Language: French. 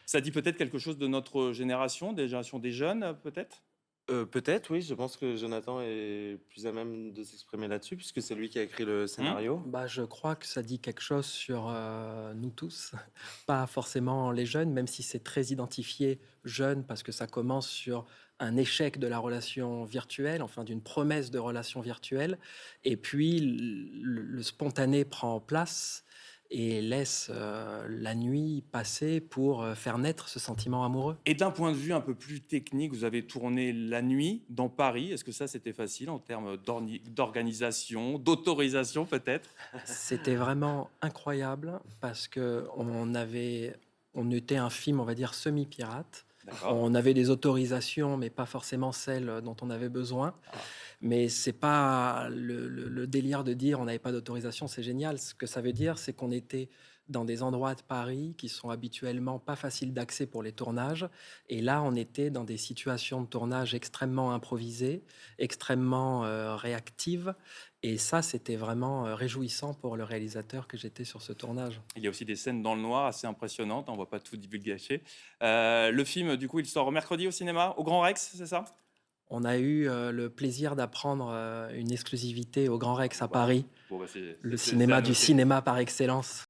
Ça dit peut-être quelque chose de notre génération, des générations des jeunes, peut-être? Peut-être, oui, je pense que Jonathan est plus à même de s'exprimer là-dessus, puisque c'est lui qui a écrit le Mmh? scénario. Bah, je crois que ça dit quelque chose sur, nous tous, pas forcément les jeunes, même si c'est très identifié jeune parce que ça commence sur un échec de la relation virtuelle, enfin d'une promesse de relation virtuelle et puis le spontané prend place et laisse, la nuit passer pour, faire naître ce sentiment amoureux. Et d'un point de vue un peu plus technique, vous avez tourné la nuit dans Paris. Est-ce que ça, c'était facile en termes d'organisation, d'autorisation peut-être? C'était vraiment incroyable parce qu'on était un film, on va dire, semi-pirate. D'accord. On avait des autorisations, mais pas forcément celles dont on avait besoin. Ah. Mais c'est pas le délire de dire: «On n'avait pas d'autorisation», c'est génial. Ce que ça veut dire, c'est qu'on était dans des endroits de Paris qui sont habituellement pas faciles d'accès pour les tournages et là, on était dans des situations de tournage extrêmement improvisées, extrêmement, réactives et ça, c'était vraiment, réjouissant pour le réalisateur que j'étais sur ce tournage. Il y a aussi des scènes dans le noir assez impressionnantes, on ne va pas tout divulgacher. Le film, du coup, il sort mercredi au cinéma, au Grand Rex, c'est ça? On a eu, le plaisir d'apprendre, une exclusivité au Grand Rex Bon à bah Paris, bon bah, le c'est à cinéma du noter. cinéma par excellence.